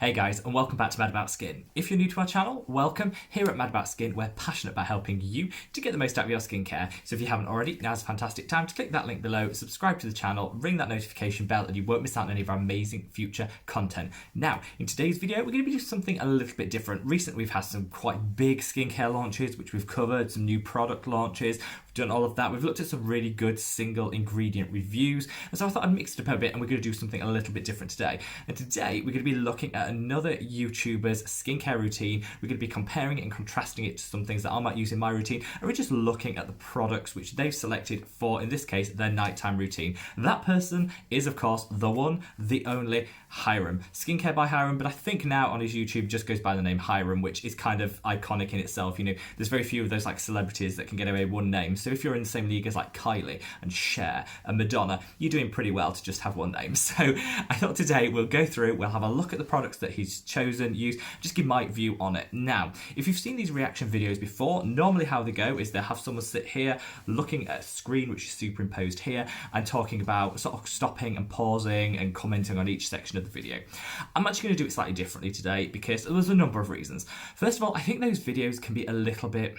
Hey guys, and welcome back to Mad About Skin. If you're new to our channel, welcome. Here at Mad About Skin, we're passionate about helping you to get the most out of your skincare. So if you haven't already, now's a fantastic time to click that link below, subscribe to the channel, ring that notification bell, and you won't miss out on any of our amazing future content. Now, in today's video, we're going to be doing something a little bit different. Recently, we've had some quite big skincare launches, which we've covered, some new product launches. We've done all of that. We've looked at some really good single ingredient reviews. And so I thought I'd mix it up a bit, and we're going to do something a little bit different today. And today, we're going to be looking at another YouTuber's skincare routine. We're going to be comparing it and contrasting it to some things that I might use in my routine, and we're just looking at the products which they've selected for, in this case, their nighttime routine. That person is, of course, the one, the only HYRAM. Skincare by HYRAM, but I think now on his YouTube just goes by the name HYRAM, which is kind of iconic in itself. You know, there's very few of those like celebrities that can get away with one name. So if you're in the same league as like Kylie and Cher and Madonna, you're doing pretty well to just have one name. So I thought today we'll go through, we'll have a look at the products that he's chosen, used, just give my view on it. Now, if you've seen these reaction videos before, normally how they go is they'll have someone sit here looking at a screen which is superimposed here and talking about sort of stopping and pausing and commenting on each section of the video. I'm actually going to do it slightly differently today because there's a number of reasons. First of all, I think those videos can be a little bit,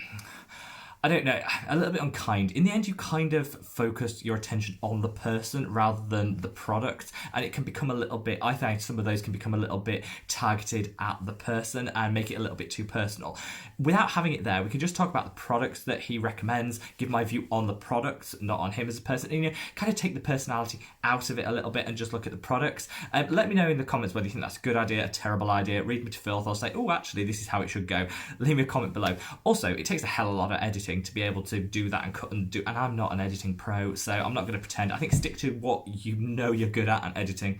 I don't know, a little bit unkind. In the end, you kind of focus your attention on the person rather than the product, and it can become a little bit, I think some of those can become a little bit targeted at the person and make it a little bit too personal. Without having it there, we can just talk about the products that he recommends, give my view on the products, not on him as a person, and, you know, kind of take the personality out of it a little bit and just look at the products. Let me know in the comments whether you think that's a good idea, a terrible idea, read me to filth, or say, oh, actually, this is how it should go. Leave me a comment below. Also, it takes a hell of a lot of editing to be able to do that and cut and do, and I'm not an editing pro, so I'm not going to pretend. I think stick to what you know you're good at, and editing,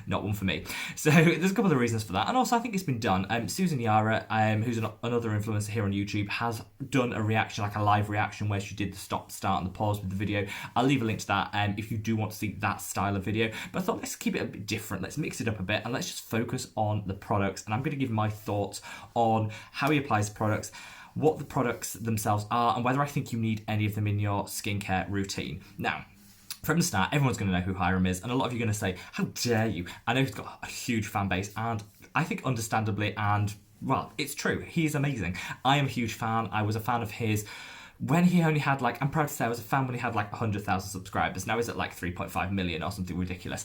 not one for me. So there's a couple of reasons for that, and also I think it's been done. Susan Yara, who's another influencer here on YouTube, has done a reaction, like a live reaction, where she did the stop, start, and the pause with the video. I'll leave a link to that if you do want to see that style of video. But I thought let's keep it a bit different, let's mix it up a bit, and let's just focus on the products. And I'm going to give my thoughts on how he applies products, what the products themselves are, and whether I think you need any of them in your skincare routine. Now, from the start, everyone's going to know who HYRAM is, and a lot of you are going to say, how dare you? I know he's got a huge fan base, and I think understandably, and well, it's true, he's amazing. I am a huge fan. I was a fan of his when he only had, like, I'm proud to say I was a fan when he had like 100,000 subscribers. Now he's at like 3.5 million or something ridiculous.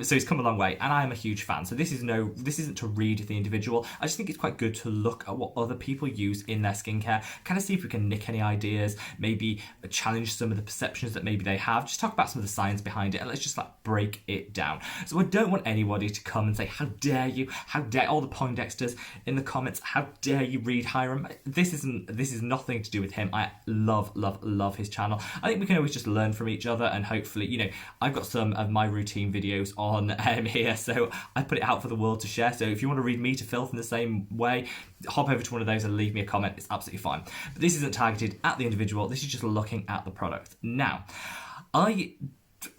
So he's come a long way, and I am a huge fan. So this isn't to read the individual. I just think it's quite good to look at what other people use in their skincare, kind of see if we can nick any ideas, maybe challenge some of the perceptions that maybe they have, just talk about some of the science behind it, and let's just like break it down. So I don't want anybody to come and say, how dare you, how dare all the Poindexters in the comments, how dare you read HYRAM. This is nothing to do with him. I love his channel. I think we can always just learn from each other, and hopefully, you know, I've got some of my routine videos on here, so I put it out for the world to share. So if you want to read me to filth in the same way, hop over to one of those and leave me a comment. It's absolutely fine. But this isn't targeted at the individual. This is just looking at the product. Now,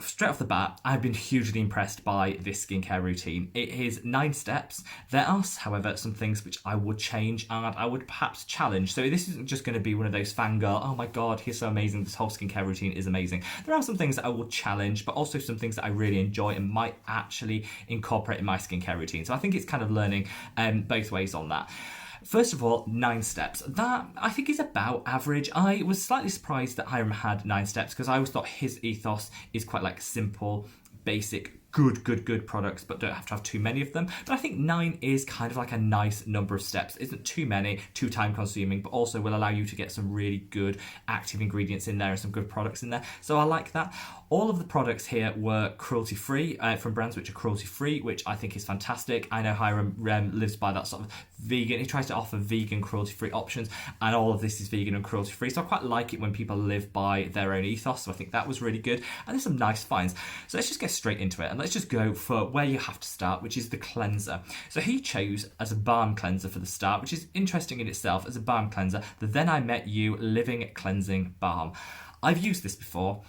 straight off the bat, I've been hugely impressed by this skincare routine. It is 9 steps. There are, however, some things which I would change and I would perhaps challenge. So this isn't just going to be one of those fangirl, oh my god, he's so amazing, this whole skincare routine is amazing. There are some things that I will challenge, but also some things that I really enjoy and might actually incorporate in my skincare routine. So I think it's kind of learning both ways on that. First of all, 9 steps. That, I think, is about average. I was slightly surprised that HYRAM had 9 steps because I always thought his ethos is quite like simple, basic, good products, but don't have to have too many of them. But I think 9 is kind of like a nice number of steps. It isn't too many, too time consuming, but also will allow you to get some really good active ingredients in there and some good products in there. So I like that. All of the products here were cruelty-free, from brands which are cruelty-free, which I think is fantastic. I know HYRAM lives by that sort of vegan, he tries to offer vegan cruelty-free options, and all of this is vegan and cruelty-free. So I quite like it when people live by their own ethos, so I think that was really good. And there's some nice finds. So let's just get straight into it, and let's just go for where you have to start, which is the cleanser. So he chose as a balm cleanser for the start, which is interesting in itself, as a balm cleanser, the Then I Met You Living Cleansing Balm. I've used this before.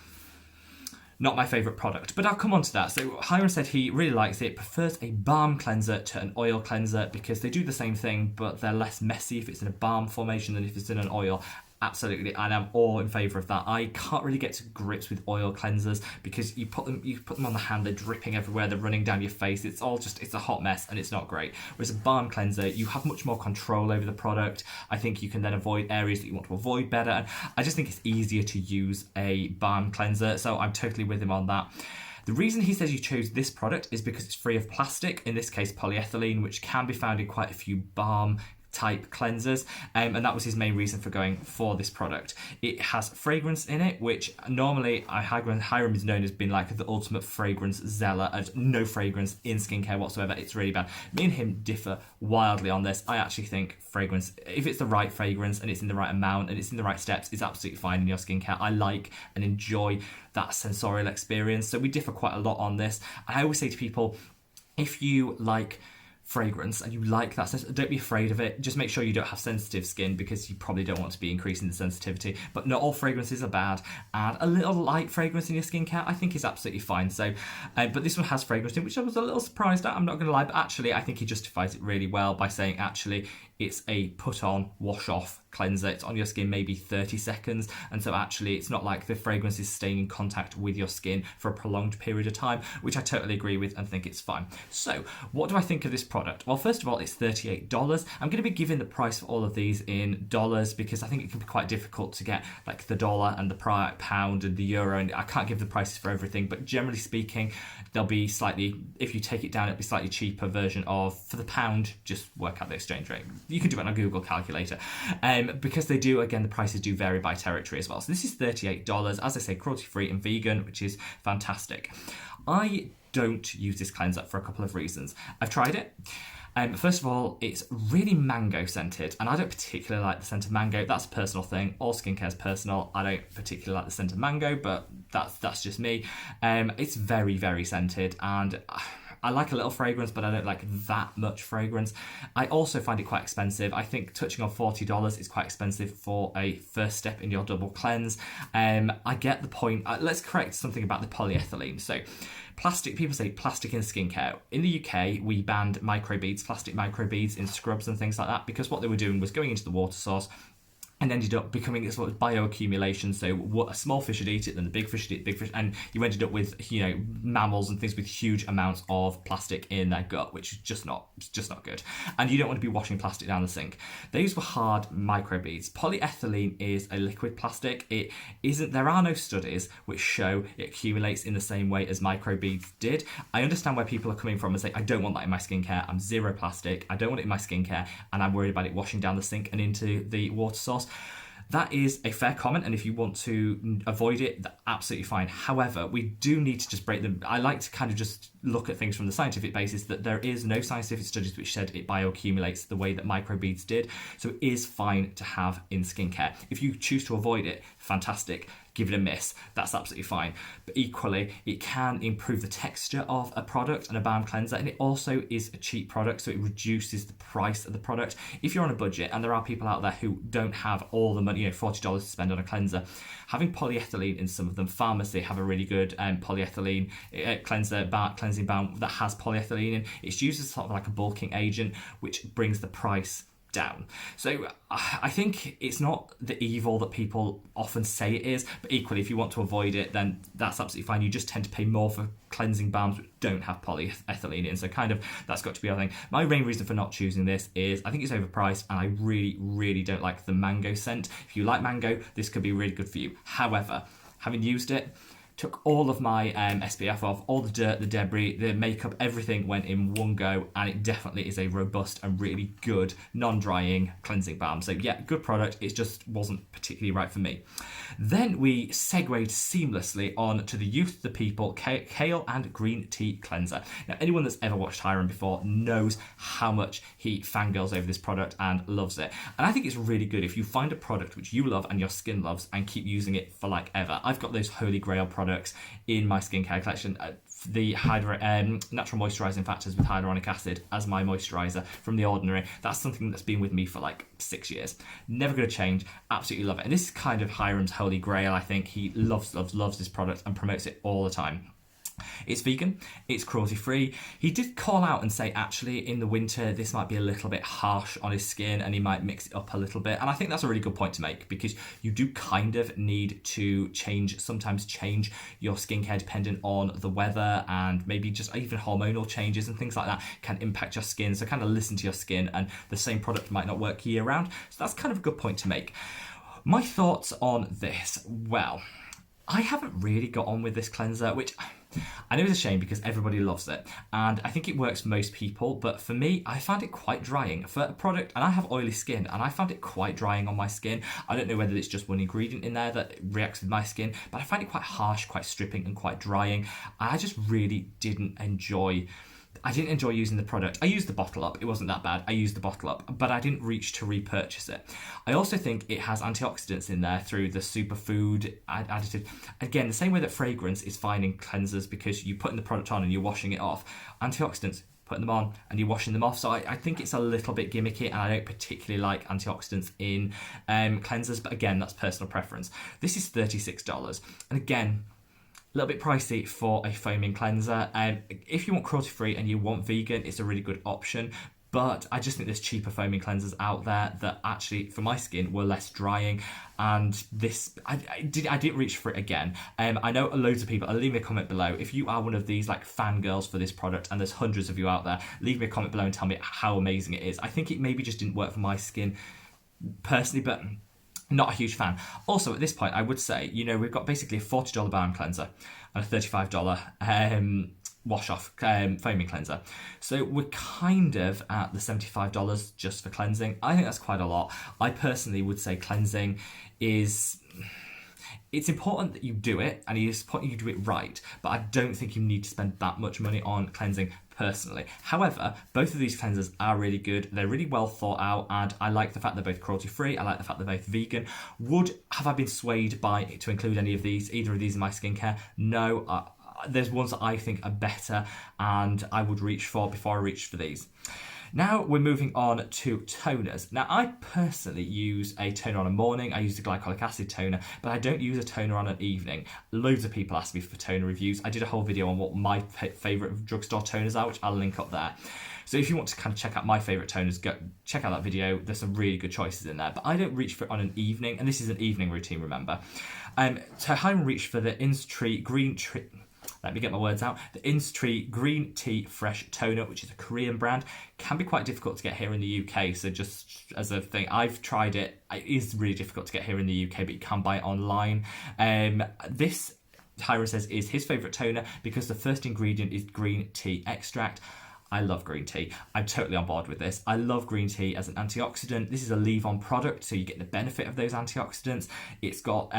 Not my favourite product, but I'll come on to that. So HYRAM said he really likes it, prefers a balm cleanser to an oil cleanser because they do the same thing, but they're less messy if it's in a balm formation than if it's in an oil. Absolutely, and I'm all in favour of that. I can't really get to grips with oil cleansers because you put them on the hand, they're dripping everywhere, they're running down your face. It's a hot mess and it's not great. Whereas a balm cleanser, you have much more control over the product. I think you can then avoid areas that you want to avoid better. And I just think it's easier to use a balm cleanser. So I'm totally with him on that. The reason he says you chose this product is because it's free of plastic, in this case polyethylene, which can be found in quite a few balm type cleansers, and that was his main reason for going for this product. It has fragrance in it, which normally HYRAM is known as being like the ultimate fragrance zealot, and no fragrance in skincare whatsoever. It's really bad. Me and him differ wildly on this. I actually think fragrance, if it's the right fragrance and it's in the right amount and it's in the right steps, is absolutely fine in your skincare. I like and enjoy that sensorial experience, so we differ quite a lot on this. I always say to people, if you like fragrance and you like that sense, don't be afraid of it. Just make sure you don't have sensitive skin, because you probably don't want to be increasing the sensitivity. But not all fragrances are bad, and a little light fragrance in your skincare I think is absolutely fine. So but this one has fragrance in, which I was a little surprised at, I'm not gonna lie, but actually I think he justifies it really well by saying actually it's a put on, wash off cleanser. It's on your skin maybe 30 seconds, and so actually it's not like the fragrance is staying in contact with your skin for a prolonged period of time, which I totally agree with and think it's fine. So what do I think of this product? Well, first of all, it's $38. I'm going to be giving the price for all of these in dollars, because I think it can be quite difficult to get like the dollar and the pound and the euro, and I can't give the prices for everything, but generally speaking they'll be slightly, if you take it down, it'll be slightly cheaper version of, for the pound, just work out the exchange rate. You can do it on a Google calculator, because they do, again, the prices do vary by territory as well. So this is $38, as I say, cruelty-free and vegan, which is fantastic. I don't use this cleanser for a couple of reasons. I've tried it. First of all, it's really mango scented, and I don't particularly like the scent of mango. That's a personal thing. All skincare is personal. I don't particularly like the scent of mango, but that's just me. It's very, very scented, and I like a little fragrance, but I don't like that much fragrance. I also find it quite expensive. I think touching on $40 is quite expensive for a first step in your double cleanse. I get the point. Let's correct something about the polyethylene. So plastic, people say plastic in skincare. In the UK, we banned microbeads, plastic microbeads in scrubs and things like that, because what they were doing was going into the water source and ended up becoming this sort of bioaccumulation. So what a small fish would eat it, then the big fish would eat the big fish, and you ended up with, you know, mammals and things with huge amounts of plastic in their gut, which is just not good. And you don't want to be washing plastic down the sink. These were hard microbeads. Polyethylene is a liquid plastic. It isn't. There are no studies which show it accumulates in the same way as microbeads did. I understand where people are coming from and say, I don't want that in my skincare. I'm zero plastic. I don't want it in my skincare, and I'm worried about it washing down the sink and into the water source. That is a fair comment, and if you want to avoid it, that's absolutely fine. However, we do need to just break them. I like to kind of just look at things from the scientific basis, that there is no scientific studies which said it bioaccumulates the way that microbeads did. So it is fine to have in skincare. If you choose to avoid it, fantastic. Give it a miss. That's absolutely fine. But equally, it can improve the texture of a product and a balm cleanser, and it also is a cheap product, so it reduces the price of the product. If you're on a budget, and there are people out there who don't have all the money, you know, $40 to spend on a cleanser, having polyethylene in some of them, Pharmacy have a really good polyethylene cleansing balm that has polyethylene in. It's used as sort of like a bulking agent, which brings the price down. So I think it's not the evil that people often say it is, but equally, if you want to avoid it, then that's absolutely fine. You just tend to pay more for cleansing balms which don't have polyethylene in, so kind of that's got to be our thing. My main reason for not choosing this is I think it's overpriced, and I really don't like the mango scent. If you like mango, this could be really good for you. However, having used it, took all of my SPF off, all the dirt, the debris, the makeup, everything went in one go, and it definitely is a robust and really good non-drying cleansing balm. So yeah, good product, it just wasn't particularly right for me. Then we segued seamlessly on to the Youth of the People Kale and Green Tea Cleanser. Now, anyone that's ever watched HYRAM before knows how much he fangirls over this product and loves it. And I think it's really good if you find a product which you love and your skin loves and keep using it for like ever. I've got those holy grail products in my skincare collection. The natural moisturising factors with hyaluronic acid as my moisturiser from The Ordinary. That's something that's been with me for like 6 years. Never going to change. Absolutely love it. And this is kind of HYRAM's holy grail, I think. He loves this product and promotes it all the time. It's vegan, it's cruelty free. He did call out and say actually in the winter this might be a little bit harsh on his skin and he might mix it up a little bit, and I think that's a really good point to make, because you do kind of need to sometimes change your skincare depending on the weather, and maybe just even hormonal changes and things like that can impact your skin, so kind of listen to your skin, and the same product might not work year round. So that's kind of a good point to make. My thoughts on this, well, I haven't really got on with this cleanser, which I know is a shame because everybody loves it, and I think it works for most people, but for me, I found it quite drying for a product, and I have oily skin, and I found it quite drying on my skin. I don't know whether it's just one ingredient in there that reacts with my skin, but I find it quite harsh, quite stripping, and quite drying. I just really didn't enjoy using the product. I used the bottle up. It wasn't that bad. I used the bottle up, but I didn't reach to repurchase it. I also think it has antioxidants in there through the superfood additive. Again, the same way that fragrance is fine in cleansers because you put in the product on and you're washing it off. Antioxidants, putting them on and you're washing them off. So I think it's a little bit gimmicky, and I don't particularly like antioxidants in cleansers, but again, that's personal preference. This is $36, and again, a little bit pricey for a foaming cleanser. If you want cruelty free and you want vegan, it's a really good option. But I just think there's cheaper foaming cleansers out there that actually, for my skin, were less drying. And this, I didn't reach for it again. I know loads of people, leave me a comment below. If you are one of these like fangirls for this product, and there's hundreds of you out there, leave me a comment below and tell me how amazing it is. I think it maybe just didn't work for my skin personally, but not a huge fan. Also, at this point, I would say, we've got basically a $40 balm cleanser and a $35 wash-off foaming cleanser. So we're kind of at the $75 just for cleansing. I think that's quite a lot. I personally would say cleansing is... It's important that you do it, and it's important you do it right, but I don't think you need to spend that much money on cleansing personally. However, both of these cleansers are really good. They're really well thought out, and I like the fact they're both cruelty-free. I like the fact they're both vegan. Have I been swayed to include either of these in my skincare? No. There's ones that I think are better, and I would reach for before I reach for these. Now we're moving on to toners. Now I personally use a toner on a morning. I use a glycolic acid toner, but I don't use a toner on an evening. Loads of people ask me for toner reviews. I did a whole video on what my favourite drugstore toners are, which I'll link up there. So if you want to kind of check out my favourite toners, go check out that video. There's some really good choices in there, but I don't reach for it on an evening, and this is an evening routine, remember. So I reach for the Innisfree Green Tea. Let me get my words out. The Innisfree Green Tea Fresh Toner, which is a Korean brand, can be quite difficult to get here in the UK. So just as a thing, I've tried it. It is really difficult to get here in the UK, but you can buy it online. This, HYRAM says, is his favourite toner because the first ingredient is green tea extract. I love green tea. I'm totally on board with this. I love green tea as an antioxidant. This is a leave-on product, so you get the benefit of those antioxidants. It's got...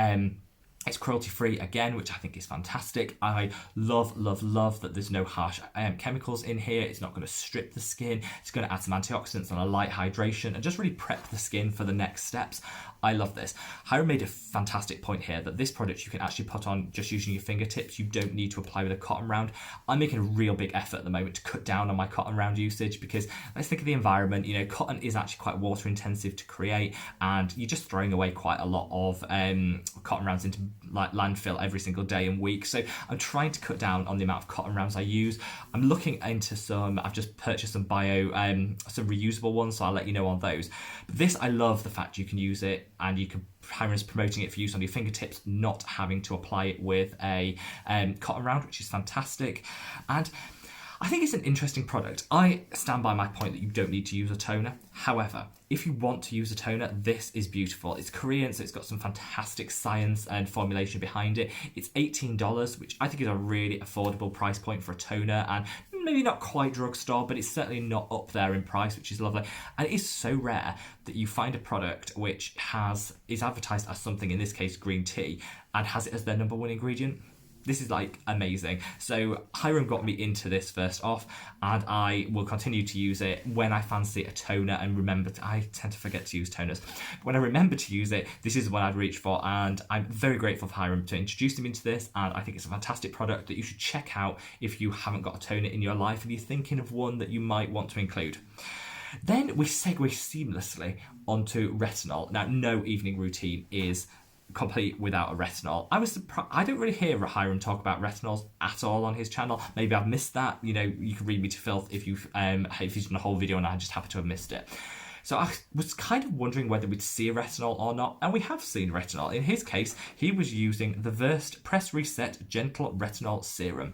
It's cruelty-free again, which I think is fantastic. I love that there's no harsh chemicals in here. It's not going to strip the skin. It's going to add some antioxidants and a light hydration and just really prep the skin for the next steps. I love this. HYRAM made a fantastic point here that this product you can actually put on just using your fingertips. You don't need to apply with a cotton round. I'm making a real big effort at the moment to cut down on my cotton round usage because let's think of the environment. Cotton is actually quite water intensive to create, and you're just throwing away quite a lot of cotton rounds into like landfill every single day and week. So I'm trying to cut down on the amount of cotton rounds I use. I'm looking into I've just purchased some some reusable ones, so I'll let you know on those. But this, I love the fact you can use it and you can, HYRAM's promoting it for use on your fingertips, not having to apply it with a cotton round, which is fantastic. And I think it's an interesting product. I stand by my point that you don't need to use a toner. However, if you want to use a toner, this is beautiful. It's Korean, so it's got some fantastic science and formulation behind it. It's $18, which I think is a really affordable price point for a toner, and maybe not quite drugstore, but it's certainly not up there in price, which is lovely. And it is so rare that you find a product which is advertised as something, in this case green tea, and has it as their number one ingredient. This is like amazing. So HYRAM got me into this first off, and I will continue to use it when I fancy a toner and remember I tend to forget to use toners. When I remember to use it, this is what I'd reach for, and I'm very grateful for HYRAM to introduce him into this, and I think it's a fantastic product that you should check out if you haven't got a toner in your life and you're thinking of one that you might want to include. Then we segue seamlessly onto retinol. Now, no evening routine is complete without a retinol. I was surprised. I don't really hear HYRAM talk about retinols at all on his channel. Maybe I've missed that. You know, you can read me to filth if he's done a whole video and I just happen to have missed it. So I was kind of wondering whether we'd see a retinol or not, and we have seen retinol. In his case, he was using the Versed Press Reset Gentle Retinol Serum.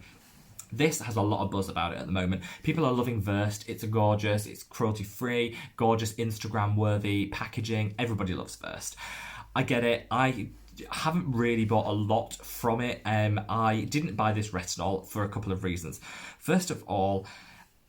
This has a lot of buzz about it at the moment. People are loving Versed. It's gorgeous. It's cruelty-free, gorgeous Instagram-worthy packaging. Everybody loves Versed. I get it. I haven't really bought a lot from it. I didn't buy this retinol for a couple of reasons. First of all,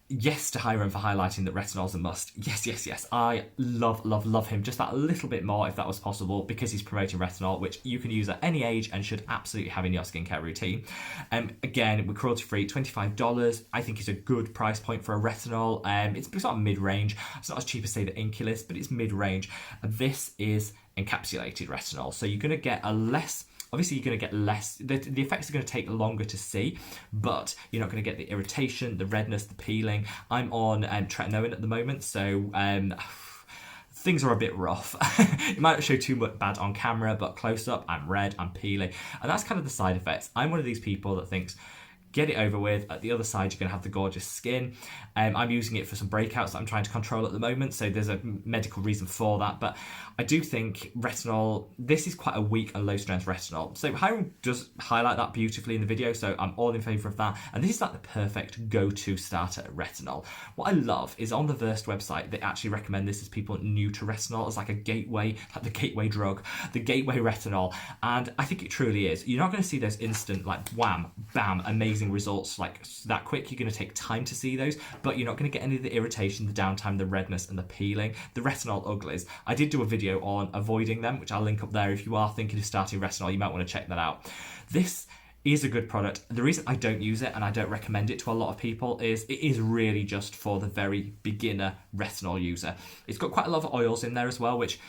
yes to HYRAM for highlighting that retinol's a must. Yes. I love him just that little bit more if that was possible, because he's promoting retinol, which you can use at any age and should absolutely have in your skincare routine. Again, we're cruelty-free, $25. I think it's a good price point for a retinol. It's sort of mid-range. It's not as cheap as, say, the Inculus, but it's mid-range. This is encapsulated retinol, so you're going to get a less... Obviously, you're going to get less, the effects are going to take longer to see, but you're not going to get the irritation, the redness, the peeling. I'm on tretinoin at the moment, so things are a bit rough. It might not show too much bad on camera, but close up, I'm red, I'm peeling. And that's kind of the side effects. I'm one of these people that thinks, get it over with. At the other side, you're going to have the gorgeous skin. I'm using it for some breakouts that I'm trying to control at the moment, so there's a medical reason for that. But I do think retinol, this is quite a weak and low strength retinol. So HYRAM does highlight that beautifully in the video, so I'm all in favour of that. And this is like the perfect go-to starter at retinol. What I love is on the Versed website, they actually recommend this as people new to retinol as like a gateway, like the gateway drug, the gateway retinol. And I think it truly is. You're not going to see those instant, like wham, bam, amazing results like that quick. You're going to take time to see those, but you're not going to get any of the irritation, the downtime, the redness and the peeling, the retinol uglies. I did do a video on avoiding them, which I'll link up there. If you are thinking of starting retinol, you might want to check that out. This is a good product. The reason I don't use it and I don't recommend it to a lot of people is it is really just for the very beginner retinol user. It's got quite a lot of oils in there as well, which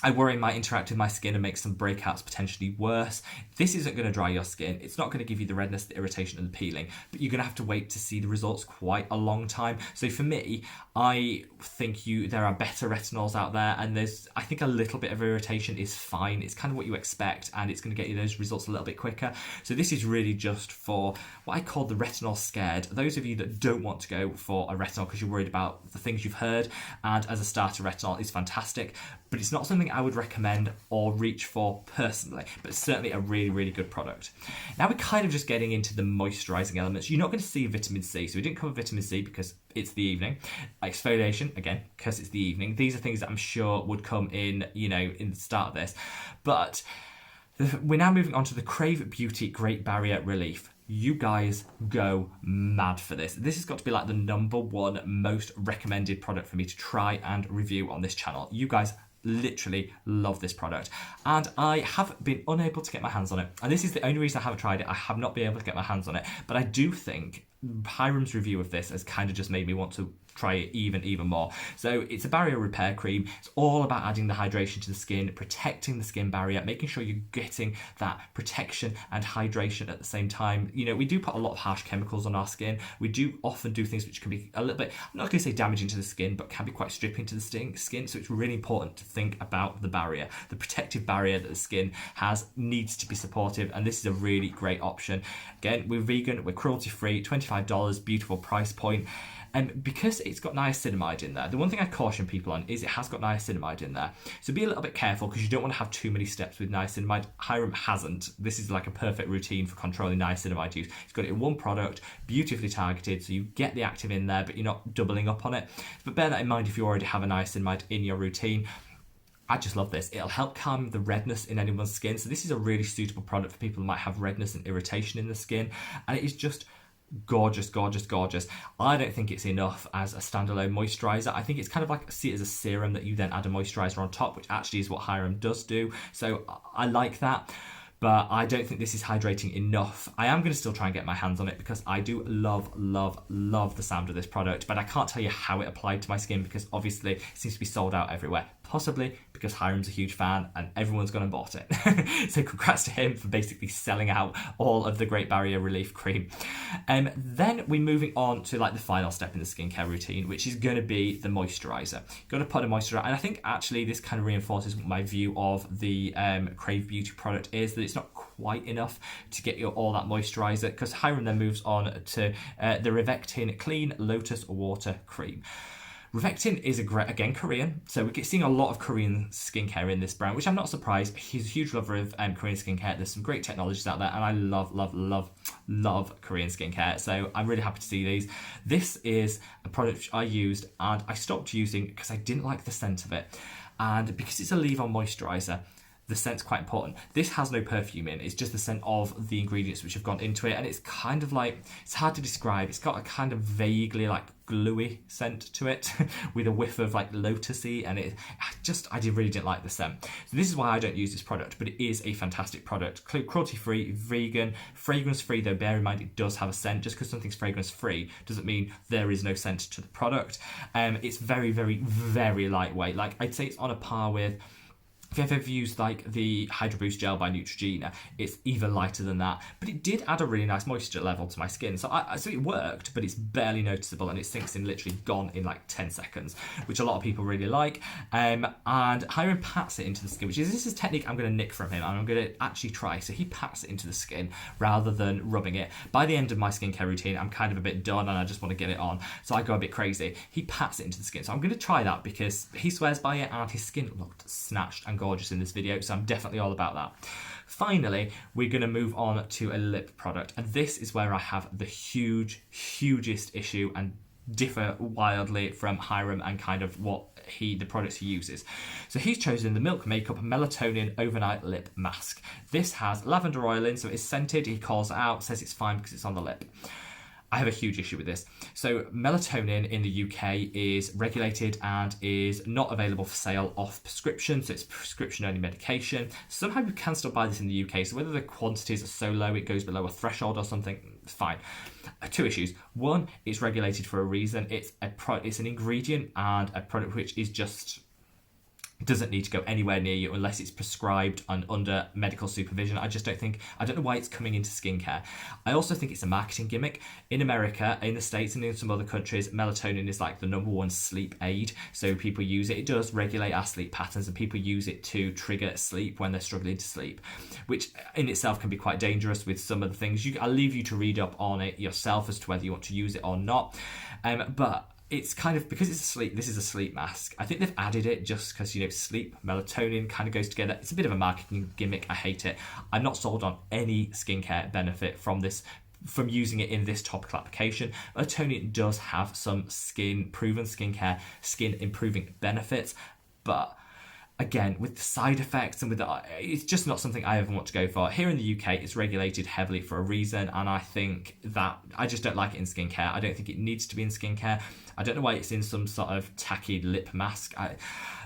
I worry might interact with my skin and make some breakouts potentially worse. This isn't going to dry your skin. It's not going to give you the redness, the irritation and the peeling, but you're going to have to wait to see the results quite a long time. So for me, I think there are better retinols out there, and I think a little bit of irritation is fine. It's kind of what you expect, and it's going to get you those results a little bit quicker. So this is really just for what I call the retinol scared. Those of you that don't want to go for a retinol because you're worried about the things you've heard, and as a starter, retinol is fantastic, but it's not something I would recommend or reach for personally, but it's certainly a really, really good product. Now we're kind of just getting into the moisturising elements. You're not going to see vitamin C, so we didn't cover vitamin C because it's the evening. Exfoliation, again, because it's the evening. These are things that I'm sure would come in, in the start of this. But we're now moving on to the Krave Beauty Great Barrier Relief. You guys go mad for this. This has got to be like the #1 most recommended product for me to try and review on this channel. You guys literally love this product, and I have been unable to get my hands on it, and this is the only reason I haven't tried it. I have not been able to get my hands on it, but I do think HYRAM's review of this has kind of just made me want to try it even more. So it's a barrier repair cream. It's all about adding the hydration to the skin, protecting the skin barrier, making sure you're getting that protection and hydration at the same time. We do put a lot of harsh chemicals on our skin. We do often do things which can be a little bit, I'm not going to say damaging to the skin, but can be quite stripping to the skin. So it's really important to think about the barrier. The protective barrier that the skin has needs to be supportive, and this is a really great option. Again, we're vegan, we're cruelty free, $25, beautiful price point. And because it's got niacinamide in there, the one thing I caution people on is it has got niacinamide in there. So be a little bit careful, because you don't want to have too many steps with niacinamide. HYRAM hasn't. This is like a perfect routine for controlling niacinamide use. It's got it in one product, beautifully targeted, so you get the active in there, but you're not doubling up on it. But bear that in mind if you already have a niacinamide in your routine. I just love this. It'll help calm the redness in anyone's skin. So this is a really suitable product for people who might have redness and irritation in the skin. And it is just gorgeous. I don't think it's enough as a standalone moisturizer. I think it's kind of like, see it as a serum that you then add a moisturizer on top, which actually is what HYRAM does do. So I like that, but I don't think this is hydrating enough. I am going to still try and get my hands on it because I do love the sound of this product, but I can't tell you how it applied to my skin because obviously it seems to be sold out everywhere. possibly because HYRAM's a huge fan and everyone's gone and bought it. So congrats to him for basically selling out all of the Great Barrier Relief cream. Then we're moving on to like the final step in the skincare routine, which is going to be the moisturizer. You've got to put a moisturizer, and I think actually this kind of reinforces my view of the Krave Beauty product, is that it's not quite enough to get you all that moisturizer, because HYRAM then moves on to the Rovectin Clean Lotus Water Cream. Rovectin is again Korean, so we're seeing a lot of Korean skincare in this brand, which I'm not surprised. He's a huge lover of Korean skincare. There's some great technologies out there, and I love Korean skincare, so I'm really happy to see these. This is a product which I used and I stopped using because I didn't like the scent of it, and because it's a leave-on moisturizer, the scent's quite important. This has no perfume in, it's just the scent of the ingredients which have gone into it, and it's kind of like, it's hard to describe. It's got a kind of vaguely like gluey scent to it with a whiff of like lotusy, and I really didn't like the scent. So this is why I don't use this product, but it is a fantastic product. Cruelty free, vegan, fragrance free, though bear in mind it does have a scent. Just because something's fragrance free doesn't mean there is no scent to the product. It's very, very, very lightweight. Like I'd say it's on a par with, if you've ever used like the Hydra Boost Gel by Neutrogena, it's even lighter than that. But it did add a really nice moisture level to my skin. So it worked, but it's barely noticeable, and it sinks in, literally gone in like 10 seconds, which a lot of people really like. And HYRAM pats it into the skin, this is a technique I'm going to nick from him, and I'm going to actually try. So he pats it into the skin rather than rubbing it. By the end of my skincare routine, I'm kind of a bit done and I just want to get it on. So I go a bit crazy. He pats it into the skin. So I'm going to try that because he swears by it and his skin looked snatched and gorgeous in this video, so I'm definitely all about that. Finally, we're going to move on to a lip product, and this is where I have the hugest issue and differ wildly from HYRAM and kind of what the products he uses. So he's chosen the Milk Makeup Melatonin Overnight Lip Mask. This has lavender oil in, so it's scented. He calls it out, says it's fine because it's on the lip. I have a huge issue with this. So melatonin in the UK is regulated and is not available for sale off prescription, so it's prescription only medication. Somehow you can still buy this in the UK, so whether the quantities are so low it goes below a threshold or something, fine. Two issues. One, it's regulated for a reason. It's an ingredient and a product which is just doesn't need to go anywhere near you unless it's prescribed and under medical supervision. I don't know why it's coming into skincare. I also think it's a marketing gimmick. In America, in the States and in some other countries, melatonin is like the #1 sleep aid. So people use it. It does regulate our sleep patterns, and people use it to trigger sleep when they're struggling to sleep, which in itself can be quite dangerous with some of the things. I'll leave you to read up on it yourself as to whether you want to use it or not. But it's kind of, because this is a sleep mask. I think they've added it just because, sleep, melatonin kind of goes together. It's a bit of a marketing gimmick. I hate it. I'm not sold on any skincare benefit from using it in this topical application. Melatonin does have some proven skin improving benefits, but again, with the side effects and it's just not something I ever want to go for. Here in the UK, it's regulated heavily for a reason, and I think that I just don't like it in skincare. I don't think it needs to be in skincare. I don't know why it's in some sort of tacky lip mask.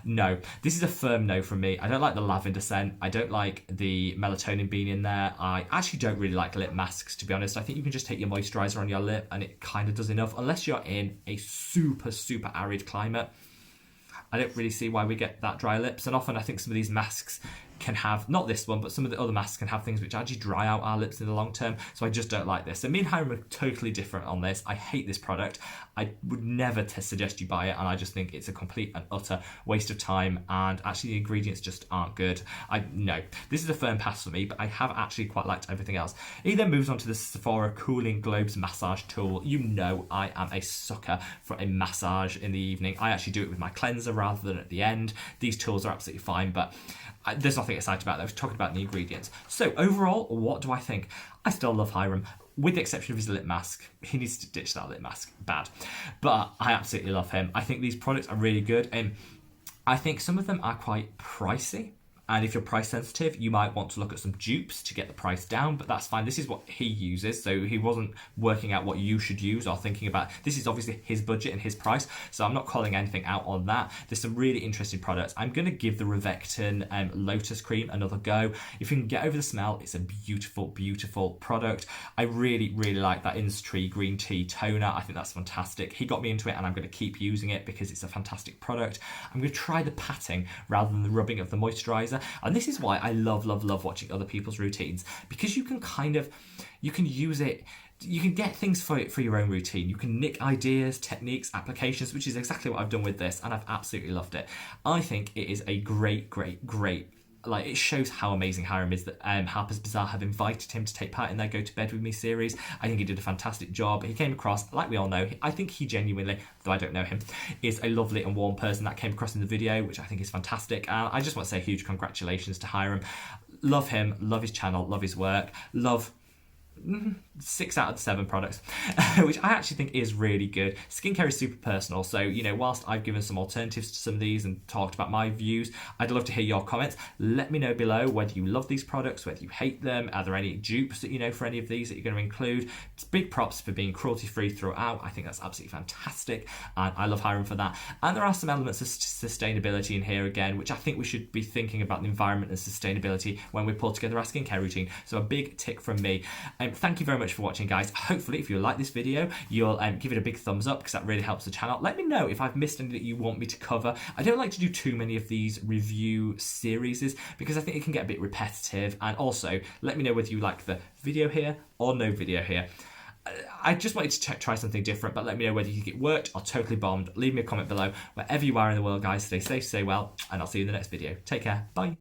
No, this is a firm no from me. I don't like the lavender scent. I don't like the melatonin being in there. I actually don't really like lip masks, to be honest. I think you can just take your moisturiser on your lip and it kind of does enough, unless you're in a super arid climate. I don't really see why we get that dry lips, and often I think some of these masks can have, not this one, but some of the other masks can have things which actually dry out our lips in the long term, so I just don't like this. So me and HYRAM are totally different on this. I hate this product. I would never suggest you buy it, and I just think it's a complete and utter waste of time, and actually the ingredients just aren't good. No, this is a firm pass for me, but I have actually quite liked everything else. He then moves on to the Sephora Cooling Globes Massage Tool. I am a sucker for a massage in the evening. I actually do it with my cleanser rather than at the end. These tools are absolutely fine, but there's nothing exciting about those. Talking about the ingredients. So overall, what do I think? I still love HYRAM, with the exception of his lip mask. He needs to ditch that lip mask. Bad. But I absolutely love him. I think these products are really good, and I think some of them are quite pricey. And if you're price sensitive, you might want to look at some dupes to get the price down, but that's fine. This is what he uses, so he wasn't working out what you should use or thinking about. This is obviously his budget and his price, so I'm not calling anything out on that. There's some really interesting products. I'm going to give the Rovectin Lotus cream another go. If you can get over the smell, it's a beautiful, beautiful product. I really, really like that Innisfree green tea toner. I think that's fantastic. He got me into it, and I'm going to keep using it because it's a fantastic product. I'm going to try the patting rather than the rubbing of the moisturizer. And this is why I love, love, love watching other people's routines, because you can you can use it, you can get things for your own routine. You can nick ideas, techniques, applications, which is exactly what I've done with this, and I've absolutely loved it. I think it is a great, great, great, like, it shows how amazing Hiram is that Harper's Bazaar have invited him to take part in their Go to Bed With Me series. I think he did a fantastic job. He came across, like we all know, I think he genuinely, though I don't know him, is a lovely and warm person. That came across in the video, which I think is fantastic. And I just want to say huge congratulations to Hiram. Love him, love his channel, love his work, love 6 out of 7 products, which I actually think is really good. Skincare is super personal, so, you know, whilst I've given some alternatives to some of these and talked about my views, I'd love to hear your comments. Let me know below whether you love these products, whether you hate them. Are there any dupes that you know for any of these that you're going to include? It's big props for being cruelty-free throughout. I think that's absolutely fantastic, and I love Hiram for that. And there are some elements of sustainability in here again, which I think we should be thinking about the environment and sustainability when we pull together our skincare routine. So a big tick from me. Thank you very much for watching, guys. Hopefully, if you like this video, you'll give it a big thumbs up, because that really helps the channel. Let me know if I've missed any that you want me to cover. I don't like to do too many of these review series because I think it can get a bit repetitive. And also, let me know whether you like the video here or no video here. I just wanted to try something different, but let me know whether you think it worked or totally bombed. Leave me a comment below. Wherever you are in the world, guys, stay safe, stay well, and I'll see you in the next video. Take care. Bye.